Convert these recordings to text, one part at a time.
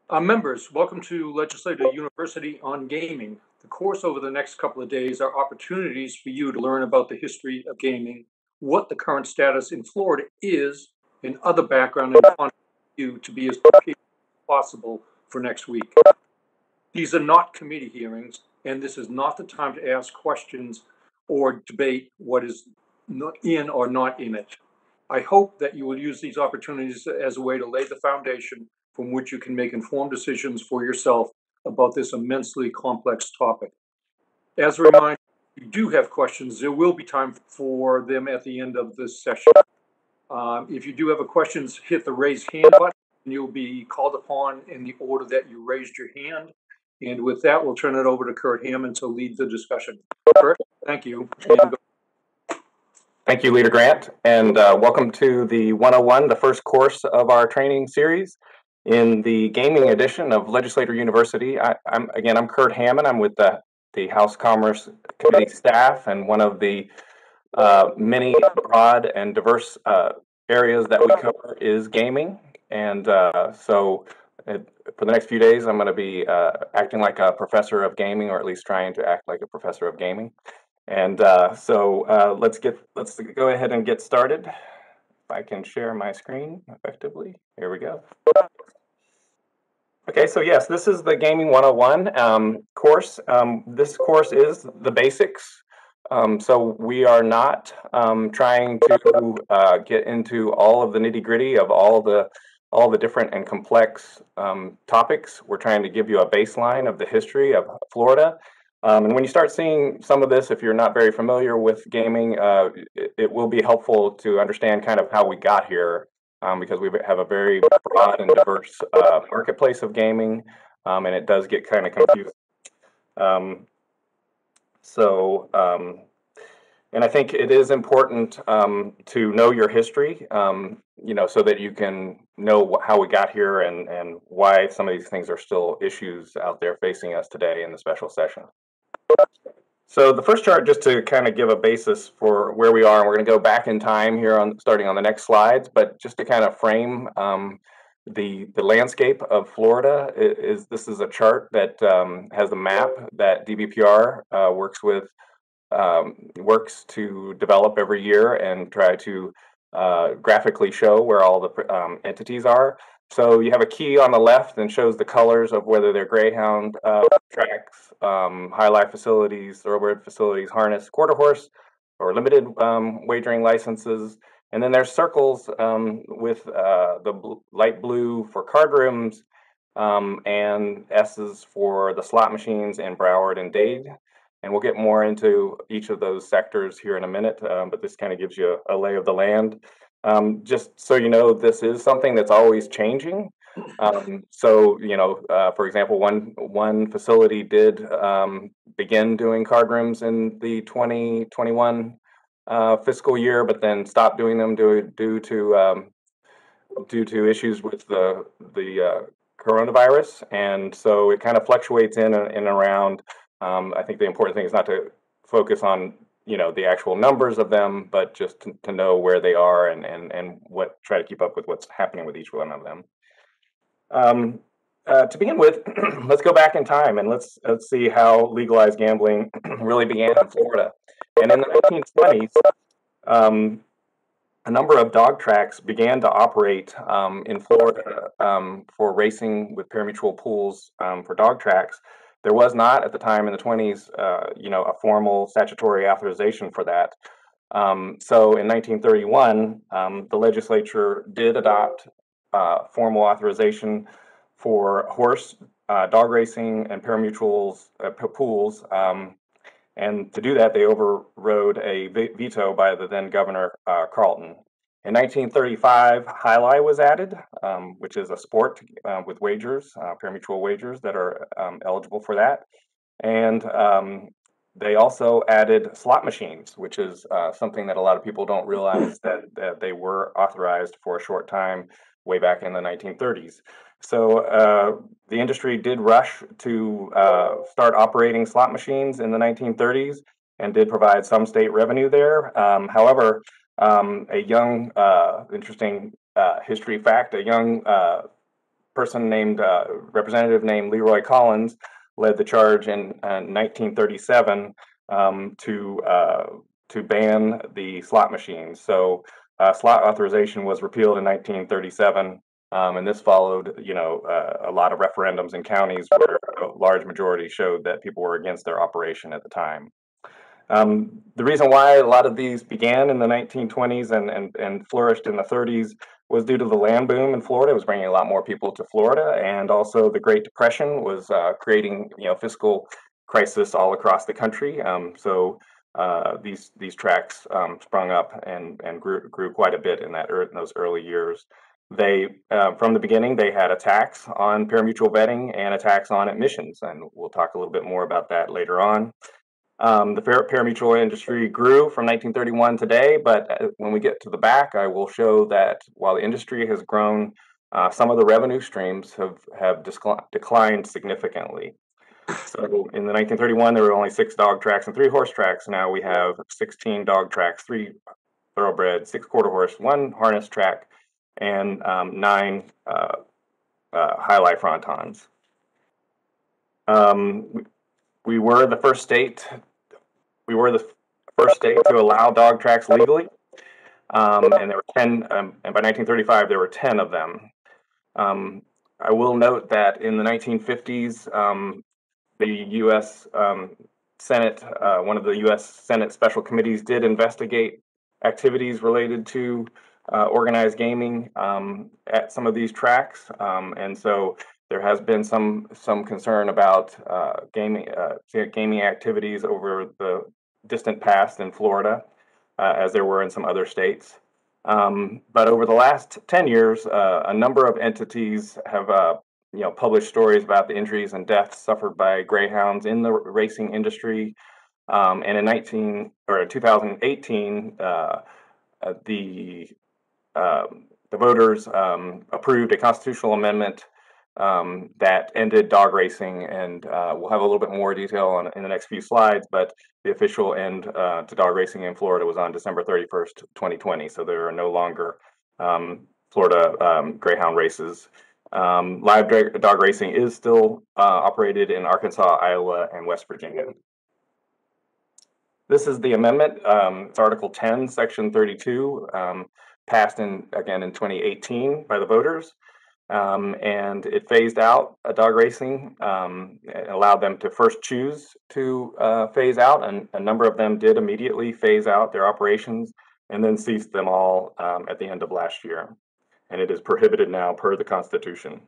Members, welcome to Legislator University on Gaming. The course over the next couple of days are opportunities for you to learn about the history of gaming, what the current status in Florida is, and other background and content for you to be as prepared as possible for next week. These are not committee hearings, and this is not the time to ask questions or debate what is in or not in it. I hope that you will use these opportunities as a way to lay the foundation from which you can make informed decisions for yourself about this immensely complex topic. As a reminder, if you do have questions, there will be time for them at the end of this session. If you do have a questions, hit the raise hand button, and you'll be called upon in the order that you raised your hand. And with that, we'll turn it over to Kurt Hammond to lead the discussion. Kurt, thank you. Thank you, Leader Grant, and welcome to the 101, the first course of our training series in the gaming edition of Legislator University. I'm Kurt Hammond. I'm with the House Commerce Committee staff, and one of the many broad and diverse areas that we cover is gaming. And for the next few days, I'm going to be acting like a professor of gaming, or at least trying to act like a professor of gaming. And let's go ahead and get started. If I can share my screen effectively. Here we go. Okay, so yes, this is the Gaming 101 course. This course is the basics. So we are not trying to get into all of the nitty-gritty of all the different and complex topics. We're trying to give you a baseline of the history of Florida. And when you start seeing some of this, if you're not very familiar with gaming, it will be helpful to understand kind of how we got here, because we have a very broad and diverse marketplace of gaming, and it does get kind of confusing. And I think it is important to know your history, so that you can know how we got here and why some of these things are still issues out there facing us today in the special session. So the first chart, just to kind of give a basis for where we are, and we're going to go back in time here starting on the next slides, but just to kind of frame the landscape of Florida, this is a chart that has a map that DBPR works to develop every year and try to graphically show where all the entities are. So you have a key on the left and shows the colors of whether they're Greyhound tracks, high life facilities, thoroughbred facilities, harness, quarter horse, or limited wagering licenses. And then there's circles with the light blue for card rooms, and S's for the slot machines in Broward and Dade. And we'll get more into each of those sectors here in a minute, but this kind of gives you a lay of the land. Just so you know, this is something that's always changing. For example, one facility did begin doing card rooms in the 2021 fiscal year, but then stopped doing them due to issues with the coronavirus, and so it kind of fluctuates in and around. I think the important thing is not to focus on the actual numbers of them, but just to know where they are and try to keep up with what's happening with each one of them. To begin with, let's go back in time and let's see how legalized gambling really began in Florida. And in the 1920s, a number of dog tracks began to operate in Florida for racing with pari-mutuel pools for dog tracks. There was not at the time in the 20s, a formal statutory authorization for that. So in 1931, the legislature did adopt formal authorization for horse, dog racing, and pari-mutuels pools. And to do that, they overrode a veto by the then Governor Carlton. In 1935, Highlight was added, which is a sport with wagers, pari-mutuel wagers that are eligible for that. And they also added slot machines, which is something that a lot of people don't realize that they were authorized for a short time way back in the 1930s. So the industry did rush to start operating slot machines in the 1930s and did provide some state revenue there. However, a young, interesting history fact, a young person named representative named Leroy Collins led the charge in 1937 to ban the slot machines. So slot authorization was repealed in 1937. And this followed, a lot of referendums in counties where a large majority showed that people were against their operation at the time. The reason why a lot of these began in the 1920s and flourished in the 30s was due to the land boom in Florida. It was bringing a lot more people to Florida, and also the Great Depression was creating, fiscal crisis all across the country. So these tracks sprung up and grew quite a bit in those early years. They, from the beginning, they had a tax on pari-mutuel betting and a tax on admissions, and we'll talk a little bit more about that later on. The pari-mutuel industry grew from 1931 today, but when we get to the back, I will show that while the industry has grown, some of the revenue streams have declined significantly. So in the 1931, there were only 6 dog tracks and 3 horse tracks. Now we have 16 dog tracks, 3 thoroughbred, 6 quarter horse, 1 harness track, and 9 high life frontons. We were the first state to allow dog tracks legally, and there were 10. And by 1935, there were 10 of them. I will note that in the 1950s, the U.S. Senate, one of the U.S. Senate special committees, did investigate activities related to organized gaming at some of these tracks, and so there has been some concern about gaming activities over the distant past in Florida, as there were in some other states. But over the last 10 years, a number of entities have published stories about the injuries and deaths suffered by greyhounds in the racing industry. And in 2018, the voters approved a constitutional amendment that ended dog racing, and we'll have a little bit more detail in the next few slides, but the official end to dog racing in Florida was on December 31st, 2020, so there are no longer Florida greyhound races. Live dog racing is still operated in Arkansas, Iowa, and West Virginia. This is the amendment. It's Article 10, Section 32, passed again in 2018 by the voters. And it phased out dog racing, it allowed them to first choose to phase out, and a number of them did immediately phase out their operations and then ceased them all at the end of last year. And it is prohibited now per the Constitution.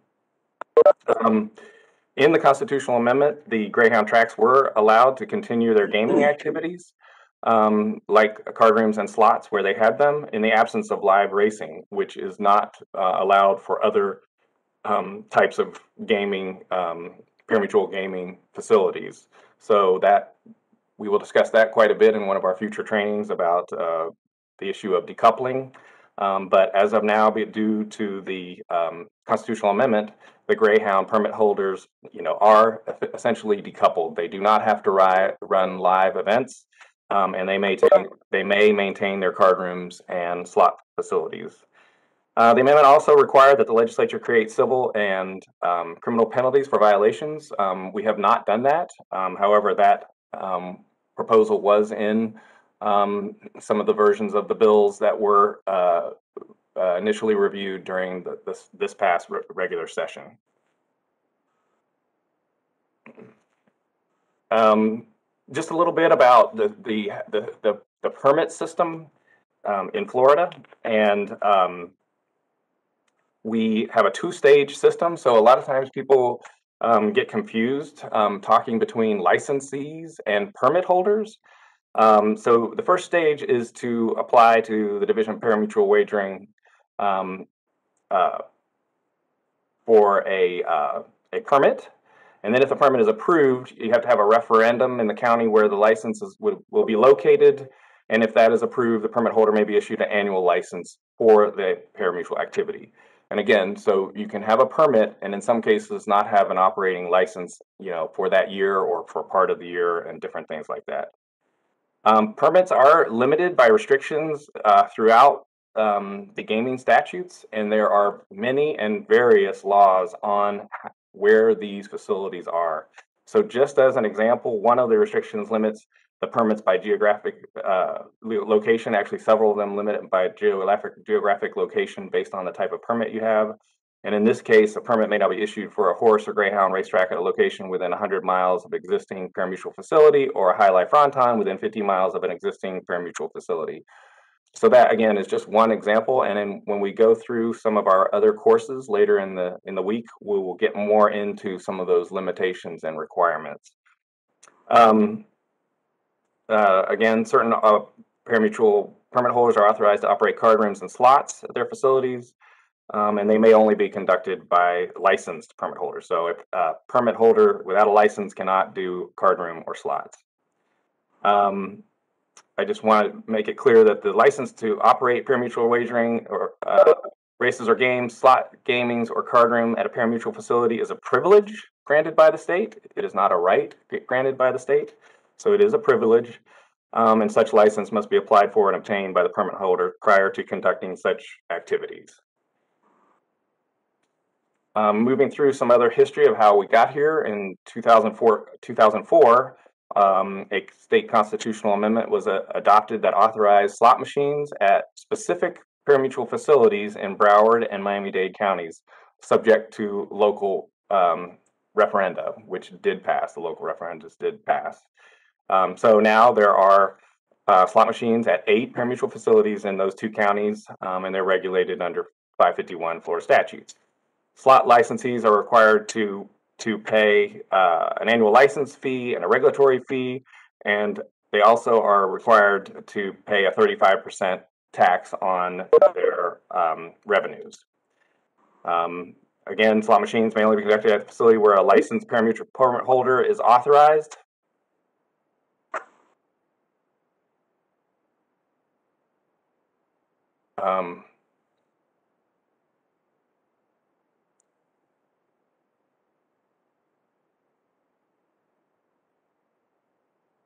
In the constitutional amendment, the greyhound tracks were allowed to continue their gaming activities, like card rooms and slots where they had them, in the absence of live racing, which is not allowed for other types of gaming, pari-mutuel gaming facilities. So that we will discuss that quite a bit in one of our future trainings about the issue of decoupling. But as of now, due to the constitutional amendment, the greyhound permit holders, are essentially decoupled. They do not have to run live events, and they may maintain their card rooms and slot facilities. The amendment also required that the legislature create civil and criminal penalties for violations. We have not done that. However, that proposal was in some of the versions of the bills that were initially reviewed during this past regular session. Just a little bit about the permit system in Florida, and we have a 2-stage system. So a lot of times people get confused talking between licensees and permit holders. So the first stage is to apply to the Division of Pari-Mutuel Wagering for a permit. And then if the permit is approved, you have to have a referendum in the county where the licenses will be located. And if that is approved, the permit holder may be issued an annual license for the pari-mutuel activity. And again, so you can have a permit and in some cases not have an operating license, for that year or for part of the year and different things like that. Permits are limited by restrictions throughout the gaming statutes, and there are many and various laws on where these facilities are. So just as an example, one of the restrictions limits the permits by geographic location. Actually, several of them limit it by geographic location based on the type of permit you have. And in this case, a permit may not be issued for a horse or greyhound racetrack at a location within 100 miles of existing pari-mutuel facility, or a high life fronton within 50 miles of an existing pari-mutuel facility. So that, again, is just one example. And then when we go through some of our other courses later in the week, we will get more into some of those limitations and requirements. Again, certain pari-mutuel permit holders are authorized to operate card rooms and slots at their facilities. And they may only be conducted by licensed permit holders. So if a permit holder without a license cannot do card room or slots. I just want to make it clear that the license to operate pari-mutuel wagering or races or games, slot gamings, or card room at a pari-mutuel facility is a privilege granted by the state. It is not a right granted by the state. So it is a privilege. And such license must be applied for and obtained by the permit holder prior to conducting such activities. Moving through some other history of how we got here, in 2004, a state constitutional amendment was adopted that authorized slot machines at specific pari-mutuel facilities in Broward and Miami-Dade counties, subject to local referenda, which did pass. The local referendums did pass. So now there are slot machines at 8 pari-mutuel facilities in those 2 counties, and they're regulated under 551 Florida statutes. Slot licensees are required to pay an annual license fee and a regulatory fee, and they also are required to pay a 35% tax on their revenues. Again, slot machines may only be conducted at the facility where a licensed pari-mutuel permit holder is authorized.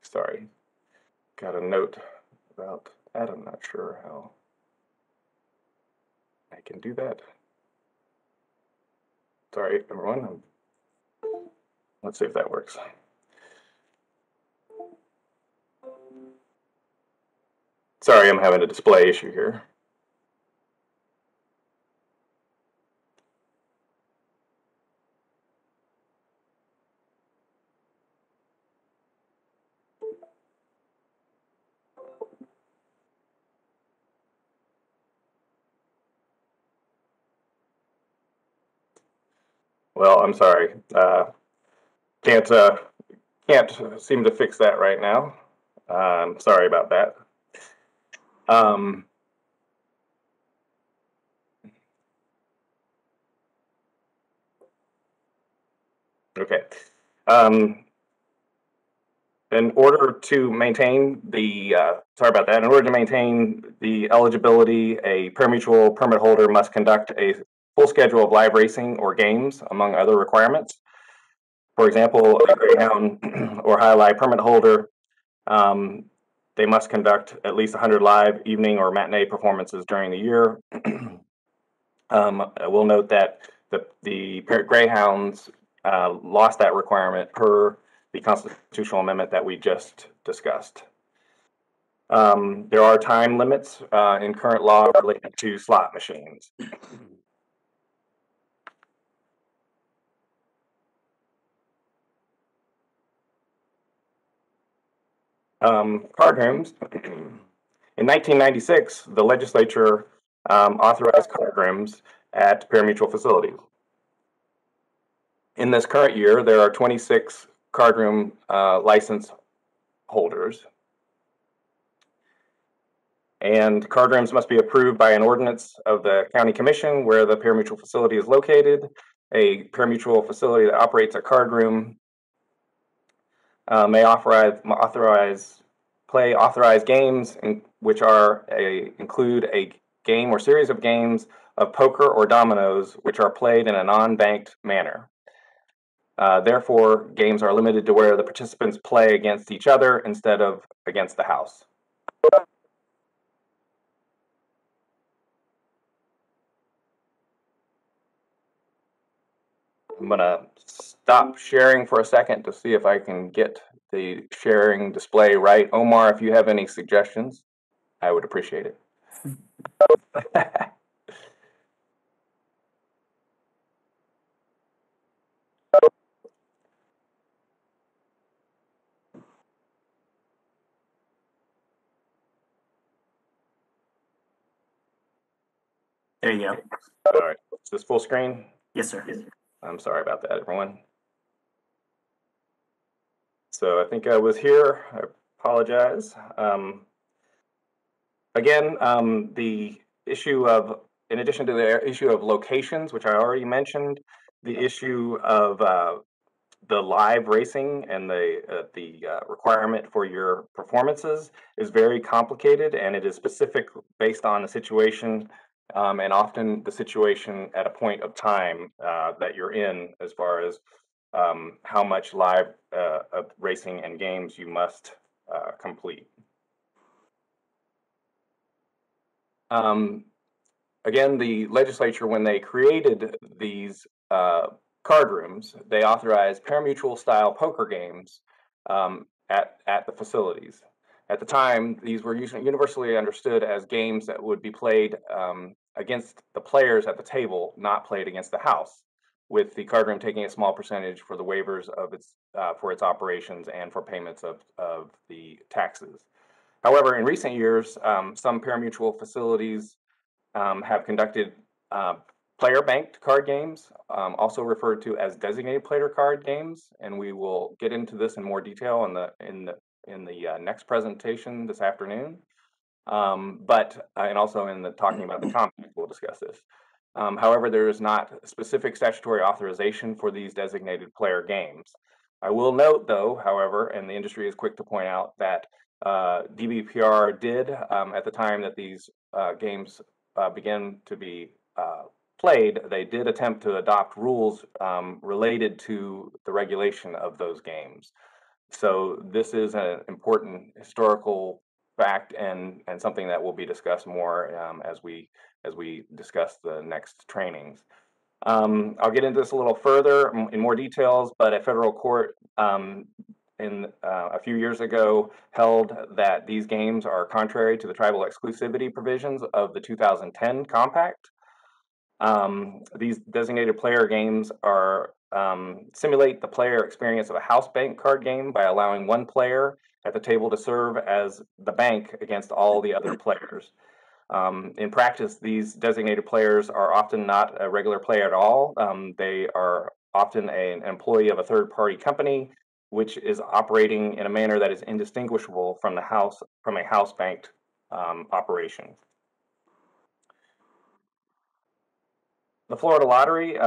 Sorry, got a note about that. I'm not sure how I can do that. Sorry, everyone. Let's see if that works. Sorry, I'm having a display issue here. Well, I'm sorry. Can't seem to fix that right now. Sorry about that. Okay. In order to maintain the sorry about that. In order to maintain the eligibility, a pari-mutuel permit holder must conduct a full schedule of live racing or games, among other requirements. For example, a greyhound or high life permit holder, they must conduct at least 100 live evening or matinee performances during the year. I will note that the greyhounds lost that requirement per the constitutional amendment that we just discussed. There are time limits in current law related to slot machines. Card rooms. In 1996, the legislature authorized card rooms at pari-mutuel facilities. In this current year, there are 26 card room license holders. And card rooms must be approved by an ordinance of the county commission where the pari-mutuel facility is located. A pari-mutuel facility that operates a card room may play authorized games, which include a game or series of games of poker or dominoes, which are played in a non-banked manner. Therefore, games are limited to where the participants play against each other instead of against the house. I'm gonna stop sharing for a second to see if I can get the sharing display right. Omar, if you have any suggestions, I would appreciate it. There you go. All right, is this full screen? Yes, sir. I'm sorry about that, everyone. So I think I was here. I apologize. Again, the issue of, in addition to the issue of locations, which I already mentioned, the issue of the live racing and the requirement for your performances is very complicated, and it is specific based on the situation, and often the situation at a point of time that you're in, as far as how much live racing and games you must complete. Again, the legislature, when they created these card rooms, they authorized pari-mutuel style poker games at the facilities. At the time, these were universally understood as games that would be played against the players at the table, not played against the house, with the card room taking a small percentage for the waivers of its for its operations and for payments of the taxes. However, in recent years, some pari-mutuel facilities have conducted player-banked card games, also referred to as designated player card games, and we will get into this in more detail in the next presentation this afternoon. And also in the talking about the compact, we'll discuss this. However, there is not specific statutory authorization for these designated player games. I will note, though, however, and the industry is quick to point out, that DBPR did, at the time that these games began to be played, they did attempt to adopt rules related to the regulation of those games. So this is an important historical fact and something that will be discussed more as we discuss the next trainings. I'll get into this a little further in more details, but a federal court a few years ago held that these games are contrary to the tribal exclusivity provisions of the 2010 compact. These designated player games simulate the player experience of a house bank card game by allowing one player at the table to serve as the bank against all the other players. In practice, these designated players are often not a regular player at all. They are often an employee of a third-party company, which is operating in a manner that is indistinguishable from a house-banked operation. The Florida Lottery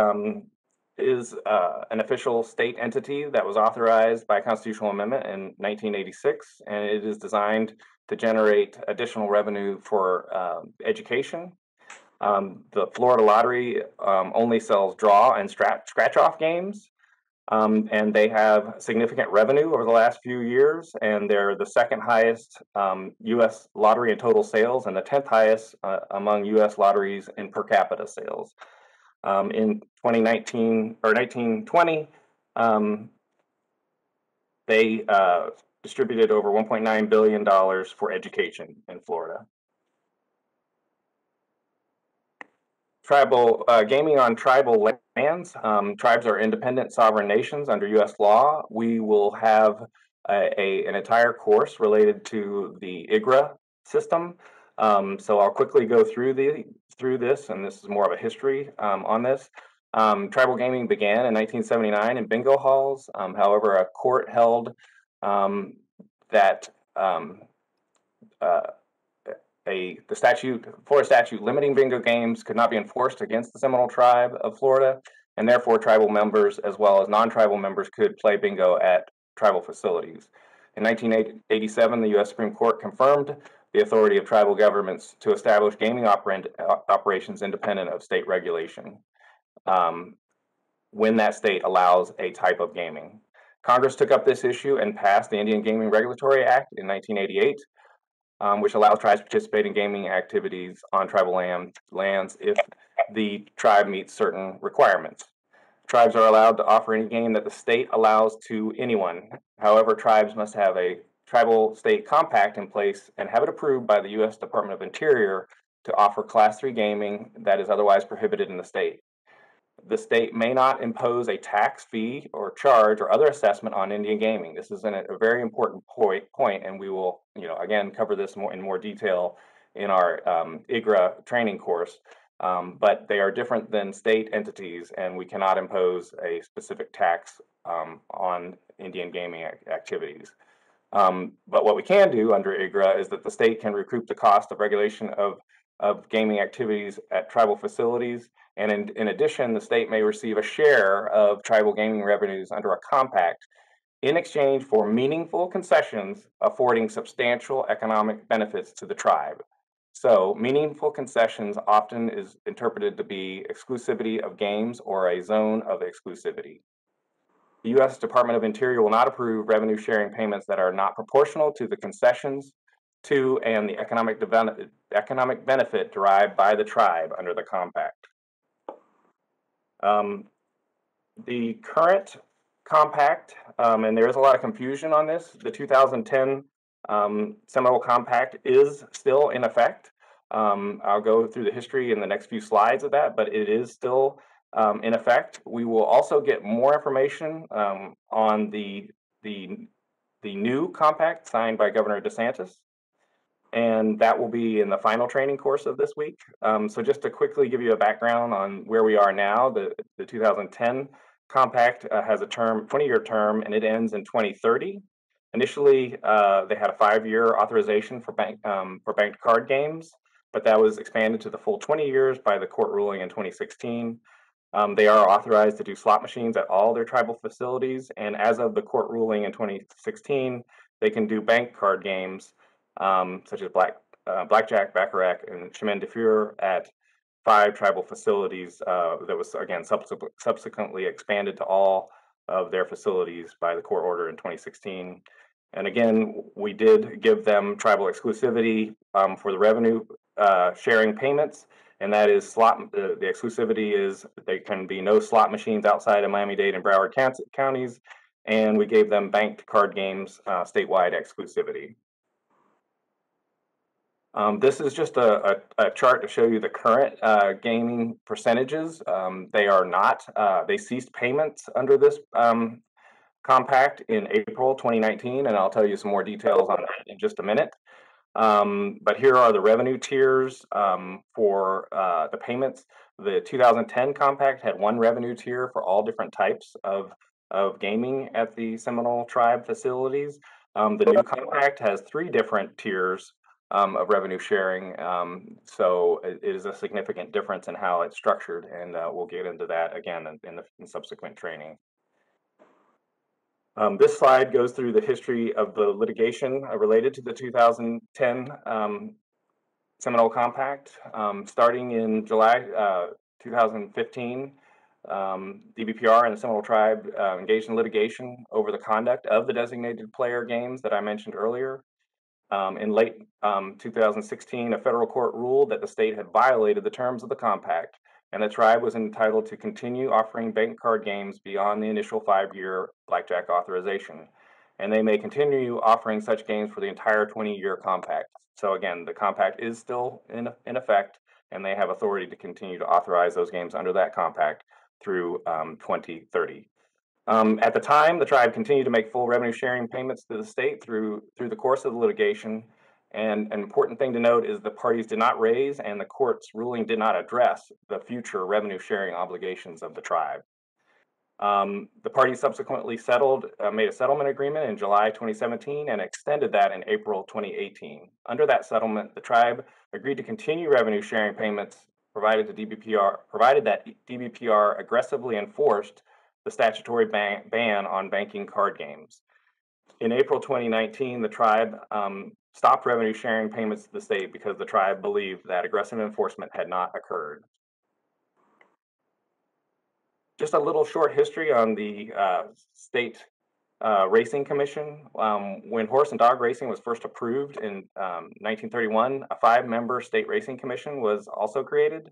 is an official state entity that was authorized by a constitutional amendment in 1986, and it is designed to generate additional revenue for education. The Florida Lottery only sells draw and scratch-off games, and they have significant revenue over the last few years, and they're the second highest U.S. lottery in total sales and the 10th highest among U.S. lotteries in per capita sales. In 2019 or 1920, they distributed over $1.9 billion for education in Florida. Tribal gaming on tribal lands. Tribes are independent sovereign nations under U.S. law. We will have an entire course related to the IGRA system. So I'll quickly go through this, and this is more of a history on this. Tribal gaming began in 1979 in bingo halls. However, a court held that the Florida statute limiting bingo games could not be enforced against the Seminole tribe of Florida, and therefore tribal members as well as non-tribal members could play bingo at tribal facilities. In 1987, the U.S. Supreme Court confirmed the authority of tribal governments to establish gaming operations independent of state regulation when that state allows a type of gaming. Congress took up this issue and passed the Indian Gaming Regulatory Act in 1988, which allows tribes to participate in gaming activities on tribal lands if the tribe meets certain requirements. Tribes are allowed to offer any game that the state allows to anyone. However, tribes must have a tribal state compact in place and have it approved by the U.S. Department of Interior to offer Class 3 gaming that is otherwise prohibited in the state. The state may not impose a tax, fee, or charge or other assessment on Indian gaming. This is a very important point, and we will, again, cover this in more detail in our IGRA training course. But they are different than state entities, and we cannot impose a specific tax on Indian gaming activities. But what we can do under IGRA is that the state can recoup the cost of regulation of gaming activities at tribal facilities. And in addition, the state may receive a share of tribal gaming revenues under a compact in exchange for meaningful concessions affording substantial economic benefits to the tribe. So meaningful concessions often is interpreted to be exclusivity of games or a zone of exclusivity. The U.S. Department of Interior will not approve revenue sharing payments that are not proportional to the concessions to and the economic benefit derived by the tribe under the compact. The current compact, and there is a lot of confusion on this, the 2010 Seminole Compact is still in effect. I'll go through the history in the next few slides of that, but it is still in effect. We will also get more information on the new compact signed by Governor DeSantis, and that will be in the final training course of this week. So just to quickly give you a background on where we are now, the 2010 compact has a 20-year term, and it ends in 2030. Initially, they had a 5-year authorization for banked card games, but that was expanded to the full 20 years by the court ruling in 2016. They are authorized to do slot machines at all their tribal facilities, and as of the court ruling in 2016, they can do bank card games such as blackjack, baccarat, and chemin de fer at 5 tribal facilities that was, again, subsequently expanded to all of their facilities by the court order in 2016. And again, we did give them tribal exclusivity for the revenue sharing payments, and that is the exclusivity is there can be no slot machines outside of Miami-Dade and Broward counties, and we gave them banked card games statewide exclusivity. This is just a chart to show you the current gaming percentages. They ceased payments under this compact in April 2019, and I'll tell you some more details on that in just a minute. But here are the revenue tiers for the payments. The 2010 compact had 1 revenue tier for all different types of gaming at the Seminole Tribe facilities. The new compact has 3 different tiers of revenue sharing, so it is a significant difference in how it's structured, and we'll get into that again in subsequent training. This slide goes through the history of the litigation related to the 2010 Seminole Compact. Starting in July 2015, DBPR and the Seminole Tribe engaged in litigation over the conduct of the designated player games that I mentioned earlier. In late 2016, a federal court ruled that the state had violated the terms of the compact, and the tribe was entitled to continue offering bank card games beyond the initial 5-year blackjack authorization. And they may continue offering such games for the entire 20-year compact. So again, the compact is still in effect, and they have authority to continue to authorize those games under that compact through 2030. At the time, the tribe continued to make full revenue sharing payments to the state through the course of the litigation. And an important thing to note is the parties did not raise, and the court's ruling did not address the future revenue sharing obligations of the tribe. The parties subsequently made a settlement agreement in July 2017 and extended that in April 2018. Under that settlement, the tribe agreed to continue revenue sharing payments provided that DBPR aggressively enforced the statutory ban on banking card games. In April 2019, the tribe stopped revenue sharing payments to the state because the tribe believed that aggressive enforcement had not occurred. Just a little short history on the state racing commission. When horse and dog racing was first approved in 1931, a 5-member state racing commission was also created.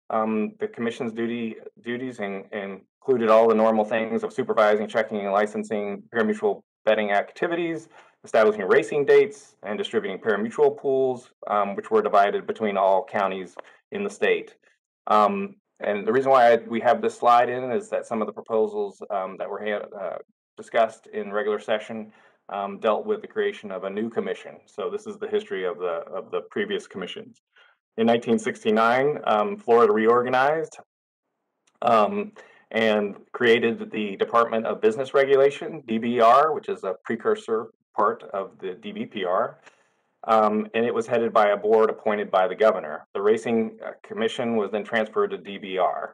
The commission's duties include included all the normal things of supervising, checking, and licensing parimutuel betting activities, establishing racing dates, and distributing parimutuel pools, which were divided between all counties in the state. And the reason why we have this slide in is that some of the proposals that were discussed in regular session dealt with the creation of a new commission. So this is the history of the previous commissions. In 1969, Florida reorganized and created the Department of Business Regulation, DBR, which is a precursor part of the DBPR. And it was headed by a board appointed by the governor. The Racing Commission was then transferred to DBR.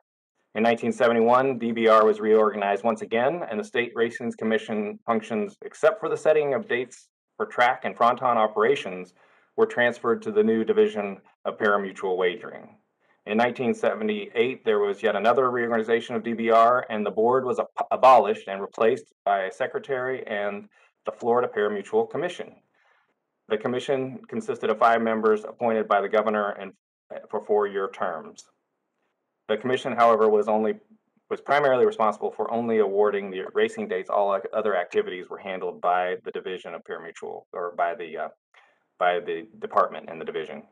In 1971, DBR was reorganized once again, and the State Racing Commission functions, except for the setting of dates for track and fronton operations, were transferred to the new Division of Parimutuel Wagering. In 1978, there was yet another reorganization of DBR, and the board was abolished and replaced by a secretary and the Florida Parimutuel Commission. The commission consisted of 5 members appointed by the governor and for 4-year terms. The commission, however, was primarily responsible for only awarding the racing dates. All other activities were handled by the Division of Parimutuel, or by the department and the division.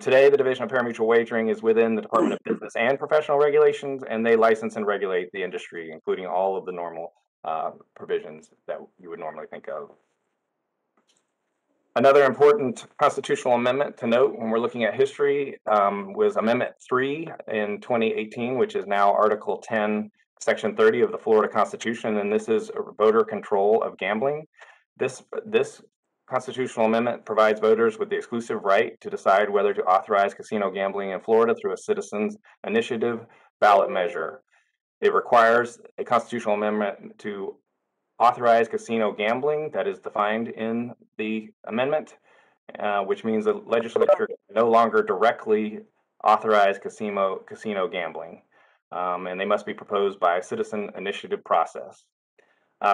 Today, the Division of Parimutuel Wagering is within the Department of Business and Professional Regulations, and they license and regulate the industry, including all of the normal provisions that you would normally think of. Another important constitutional amendment to note when we're looking at history was Amendment 3 in 2018, which is now Article 10, Section 30 of the Florida Constitution, and this is voter control of gambling. This constitutional amendment provides voters with the exclusive right to decide whether to authorize casino gambling in Florida through a citizens' initiative ballot measure. It requires a constitutional amendment to authorize casino gambling that is defined in the amendment, which means the legislature can no longer directly authorize casino gambling, and they must be proposed by a citizen initiative process.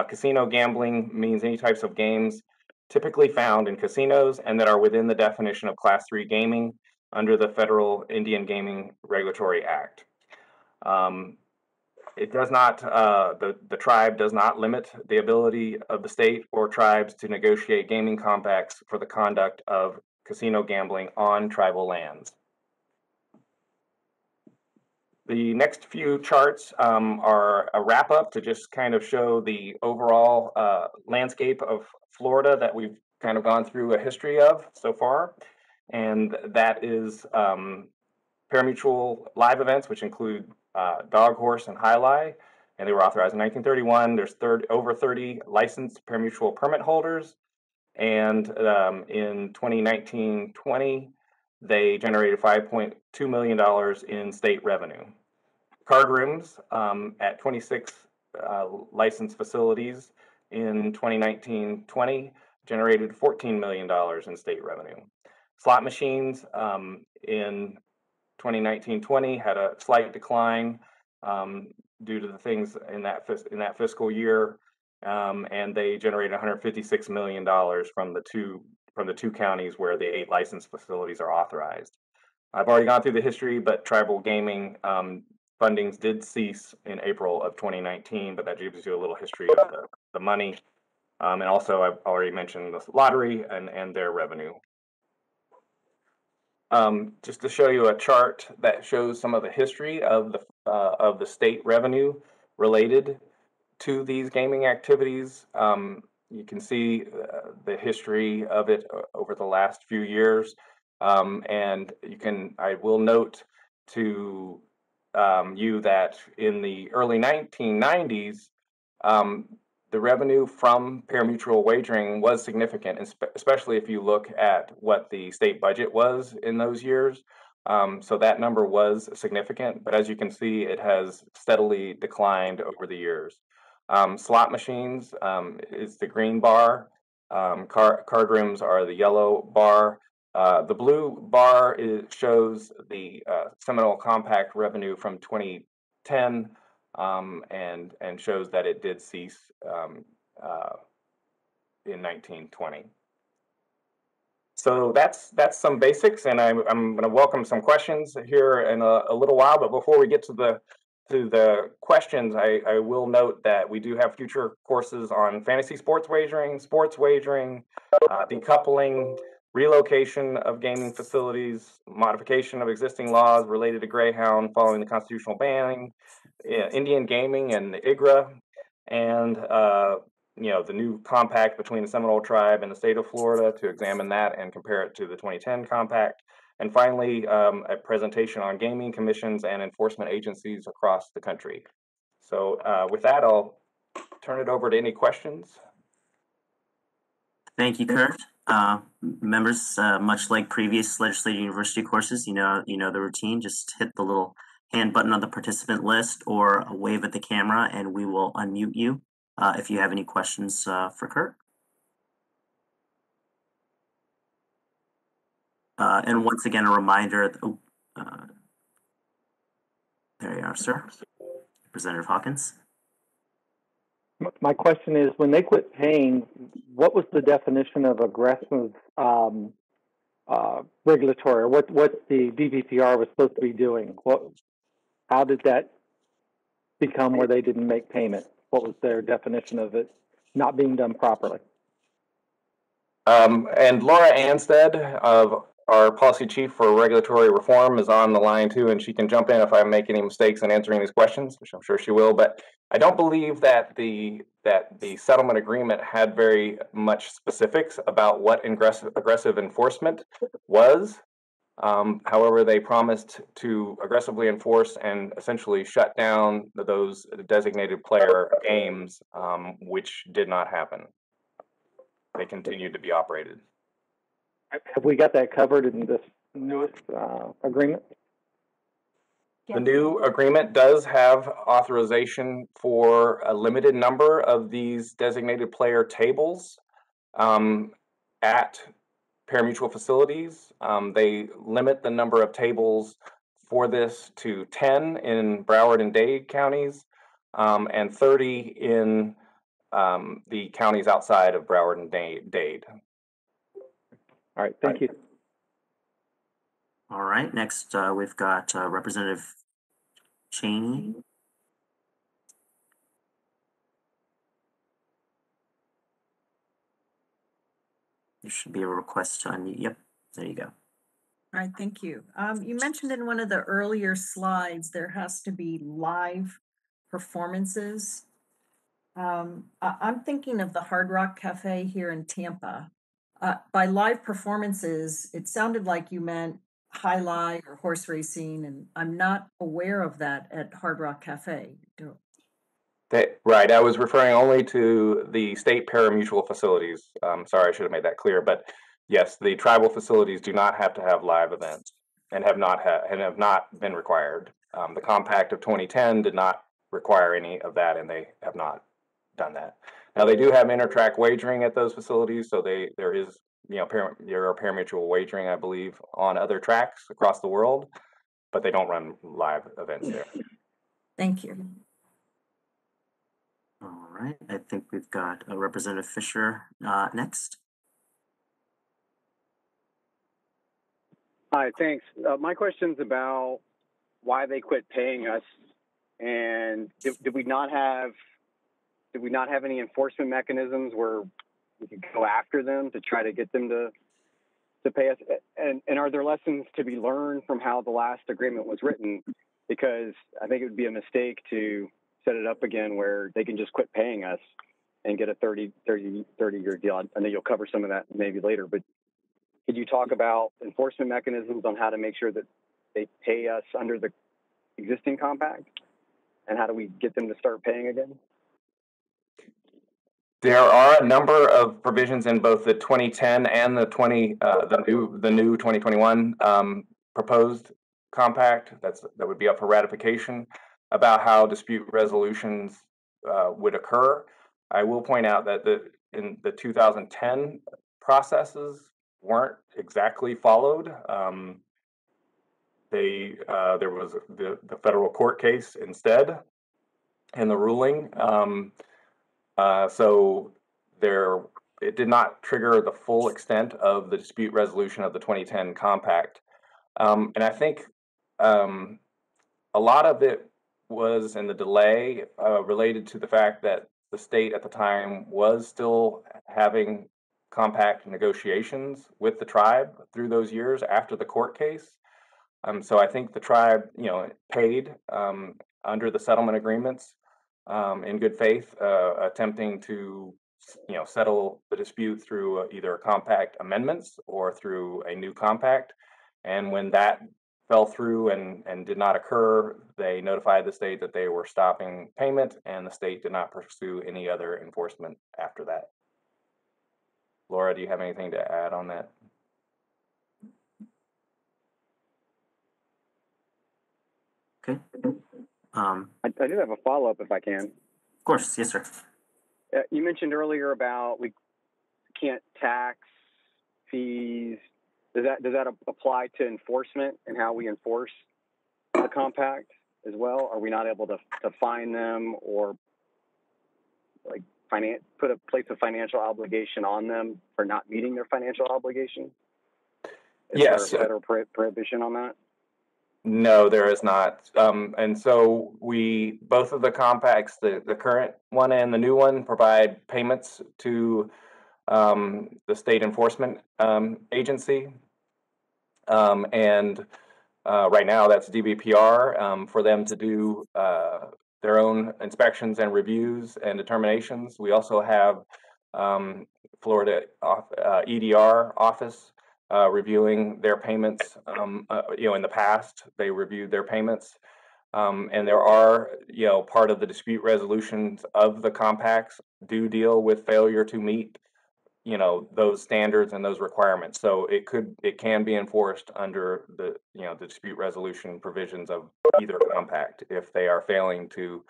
Casino gambling means any types of games typically found in casinos and that are within the definition of Class 3 gaming under the Federal Indian Gaming Regulatory Act. It does not, the tribe does not limit the ability of the state or tribes to negotiate gaming compacts for the conduct of casino gambling on tribal lands. The next few charts are a wrap up to just kind of show the overall landscape of Florida that we've kind of gone through a history of so far. And that is parimutuel live events, which include dog, horse, and highlight, and they were authorized in 1931. There's over 30 licensed parimutuel permit holders, and in 2019-20, they generated $5.2 million in state revenue. Card rooms at 26 licensed facilities in 2019-20 generated $14 million in state revenue. Slot machines in 2019-20 had a slight decline due to the things in that fiscal year, and they generated $156 million from the two counties where the 8 licensed facilities are authorized. I've already gone through the history, but tribal gaming fundings did cease in April of 2019, but that gives you a little history of the money. And also, I've already mentioned the lottery and their revenue. Just to show you a chart that shows some of the history of the state revenue related to these gaming activities. You can see the history of it over the last few years, and I will note to you that in the early 1990s, the revenue from parimutuel wagering was significant, especially if you look at what the state budget was in those years. So that number was significant, but as you can see, it has steadily declined over the years. Slot machines is the green bar. Card rooms are the yellow bar. The blue bar shows the Seminole Compact revenue from 2010. And shows that it did cease in 1920. So that's some basics, and I'm going to welcome some questions here in a little while. But before we get to to the questions, I will note that we do have future courses on fantasy sports wagering, decoupling, relocation of gaming facilities, modification of existing laws related to Greyhound following the constitutional banning, Indian gaming and IGRA, and the new compact between the Seminole tribe and the state of Florida to examine that and compare it to the 2010 compact. And finally, a presentation on gaming commissions and enforcement agencies across the country. So with that, I'll turn it over to any questions. Thank you, Kurt. Members, much like previous Legislator University courses, you know the routine. Just hit the little hand button on the participant list or wave at the camera, and we will unmute you if you have any questions for Kurt. And once again, a reminder, there you are, sir. Representative Hawkins. My question is, when they quit paying, what was the definition of aggressive regulatory, or what the DVPR was supposed to be doing? How did that become where they didn't make payment? What was their definition of it not being done properly? And Laura Anstead of our policy chief for regulatory reform is on the line too, and she can jump in if I make any mistakes in answering these questions, which I'm sure she will. But I don't believe that the settlement agreement had very much specifics about what aggressive enforcement was. However, they promised to aggressively enforce and essentially shut down those designated player games, which did not happen. They continued to be operated. Have we got that covered in this newest agreement? The new agreement does have authorization for a limited number of these designated player tables at parimutuel facilities. They limit the number of tables for this to 10 in Broward and Dade counties and 30 in the counties outside of Broward and Dade. All right, thank you. All right, next we've got Representative Cheney. There should be a request to unmute. Yep, there you go. All right, thank you. You mentioned in one of the earlier slides there has to be live performances. I'm thinking of the Hard Rock Cafe here in Tampa. By live performances, it sounded like you meant high life or horse racing, and I'm not aware of that at Hard Rock Cafe. Right, I was referring only to the state parimutuel facilities. Sorry, I should have made that clear. But yes, the tribal facilities do not have to have live events and have not been required. The compact of 2010 did not require any of that, and they have not done that. Now they do have inter-track wagering at those facilities, so there is parimutuel wagering, I believe, on other tracks across the world, but they don't run live events there. Thank you. All right, I think we've got Representative Fisher next. Hi, thanks. My question's about why they quit paying us, and did we not have any enforcement mechanisms where we could go after them to try to get them to pay us? And are there lessons to be learned from how the last agreement was written? Because I think it would be a mistake to set it up again where they can just quit paying us and get a 30-year deal. I know you'll cover some of that maybe later, but could you talk about enforcement mechanisms on how to make sure that they pay us under the existing compact? And how do we get them to start paying again? There are a number of provisions in both the 2010 and the new 2021 proposed compact that would be up for ratification about how dispute resolutions would occur. I will point out that in the 2010 processes weren't exactly followed. There was the federal court case instead in the ruling. So it did not trigger the full extent of the dispute resolution of the 2010 compact. And I think a lot of it was and the delay related to the fact that the state at the time was still having compact negotiations with the tribe through those years after the court case. So I think the tribe, paid under the settlement agreements in good faith, attempting to, settle the dispute through either compact amendments or through a new compact. And when that fell through and did not occur, they notified the state that they were stopping payment, and the state did not pursue any other enforcement after that. Laura, do you have anything to add on that? Okay. I do have a follow-up if I can. Of course, yes, sir. You mentioned earlier about we can't tax fees. Does that apply to enforcement and how we enforce the compact as well? Are we not able to fine them or place a financial obligation on them for not meeting their financial obligation? Yes. There a federal prohibition on that? No, there is not. And so both of the compacts, the current one and the new one, provide payments to the state enforcement agency. And right now that's DBPR for them to do their own inspections and reviews and determinations. We also have Florida EDR office reviewing their payments. In the past, they reviewed their payments. And there are, part of the dispute resolutions of the compacts do deal with failure to meet, those standards and those requirements. So it can be enforced under the, the dispute resolution provisions of either compact if they are failing to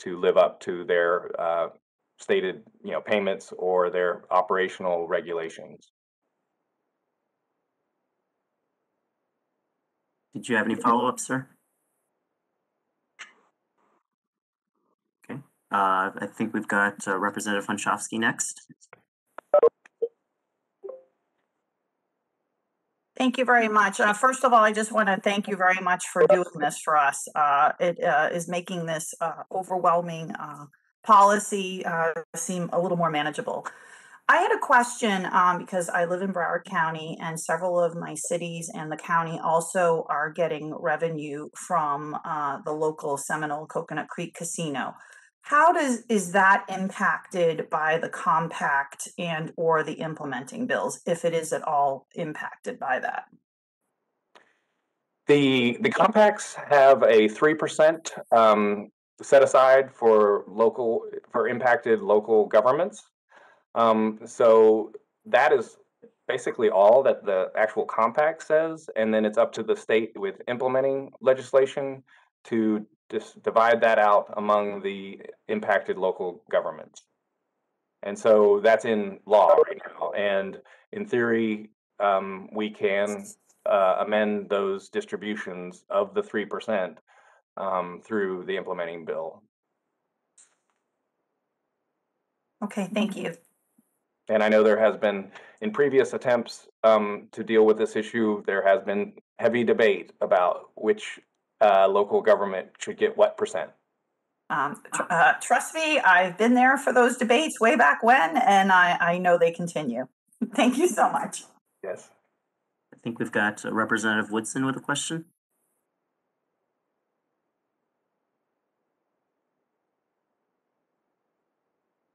live up to their stated, payments or their operational regulations. Did you have any follow-ups, sir? Okay. I think we've got Representative Hunchofsky next. Thank you very much. First of all, I just want to thank you very much for doing this for us. It is making this overwhelming policy seem a little more manageable. I had a question because I live in Broward County, and several of my cities and the county also are getting revenue from the local Seminole Coconut Creek Casino. How is that impacted by the compact and or the implementing bills, if it is at all impacted by that? The compacts have a 3% set aside for impacted local governments. So that is basically all that the actual compact says, and then it's up to the state with implementing legislation to just divide that out among the impacted local governments. And so that's in law right now. And in theory, we can amend those distributions of the 3% through the implementing bill. Okay, thank you. And I know there has been, in previous attempts to deal with this issue, there has been heavy debate about which local government should get what percent. Trust me, I've been there for those debates way back when, and I know they continue. Thank you so much. Yes. I think we've got Representative Woodson with a question.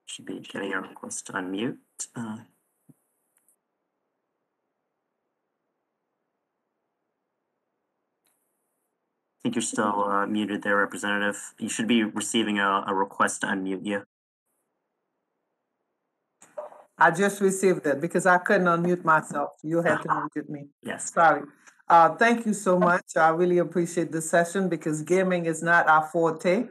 Should be getting a request to unmute. I think you're still muted there, Representative. You should be receiving a request to unmute you. I just received it because I couldn't unmute myself. You had to unmute me. Yes. Sorry. Thank you so much. I really appreciate the session because gaming is not our forte.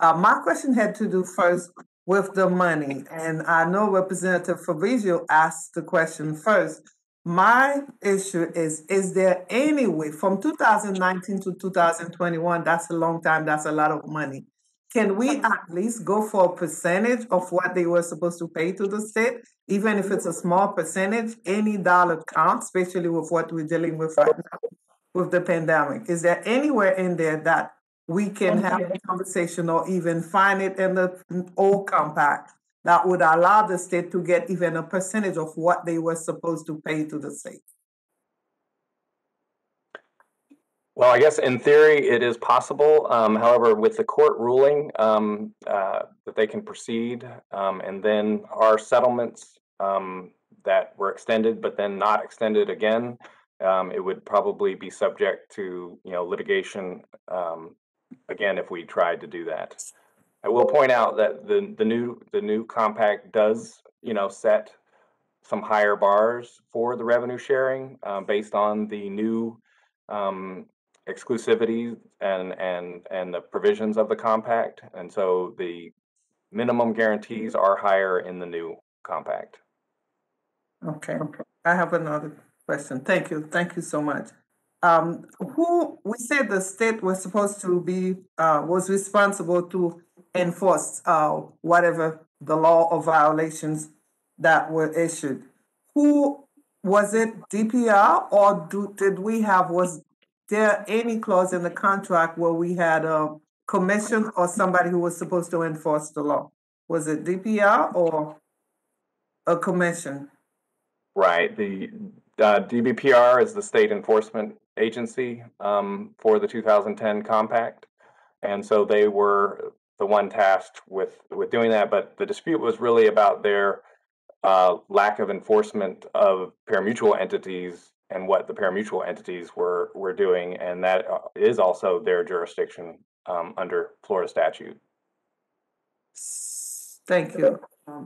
My question had to do first with the money. And I know Representative Fabrizio asked the question first. My issue is there any way from 2019 to 2021, that's a long time, that's a lot of money. Can we at least go for a percentage of what they were supposed to pay to the state? Even if it's a small percentage, any dollar counts, especially with what we're dealing with right now with the pandemic. Is there anywhere in there that we can have a conversation or even find it in the old compact that would allow the state to get even a percentage of what they were supposed to pay to the state? Well, I guess in theory it is possible. However, with the court ruling that they can proceed, and then our settlements that were extended but then not extended again, it would probably be subject to litigation again if we tried to do that. I will point out that the new compact does set some higher bars for the revenue sharing based on the new exclusivity and the provisions of the compact, and so the minimum guarantees are higher in the new compact. Okay, I have another question. Thank you so much. We said the state was supposed to be was responsible to enforce whatever the law or violations that were issued. Who was it? DPR, or was there any clause in the contract where we had a commission or somebody who was supposed to enforce the law? Was it DPR or a commission? Right. The DBPR is the state enforcement agency for the 2010 compact, and so they were the one tasked with doing that. But the dispute was really about their lack of enforcement of parimutuel entities and what the parimutuel entities were doing, and that is also their jurisdiction under Florida statute. Thank you.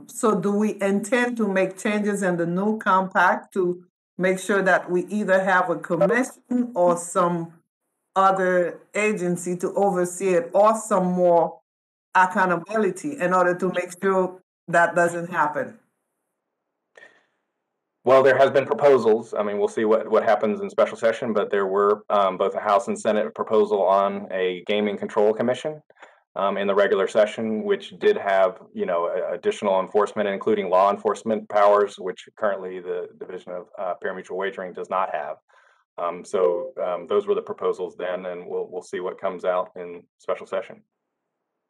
So do we intend to make changes in the new compact to make sure that we either have a commission or some other agency to oversee it, or some more accountability in order to make sure that doesn't happen? Well, there has been proposals. I mean, we'll see what happens in special session, but there were both a House and Senate proposal on a gaming control commission in the regular session, which did have, additional enforcement, including law enforcement powers, which currently the Division of Parimutuel Wagering does not have. So those were the proposals then, and we'll see what comes out in special session.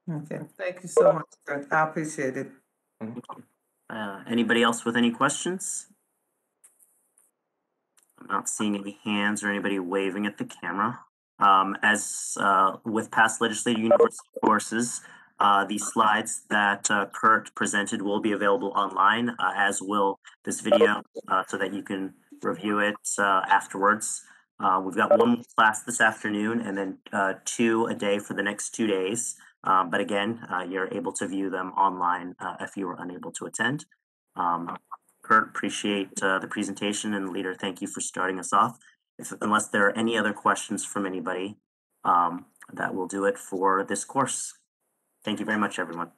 Okay, thank you so much. I appreciate it. Anybody else with any questions? I'm not seeing any hands or anybody waving at the camera. As with past Legislative University courses, these slides that Kurt presented will be available online, as will this video, so that you can review it afterwards. We've got one class this afternoon and then 2 a day for the next 2 days. But again, you're able to view them online if you were unable to attend. Kurt, appreciate the presentation, and Leader, thank you for starting us off. Unless there are any other questions from anybody, that will do it for this course. Thank you very much, everyone.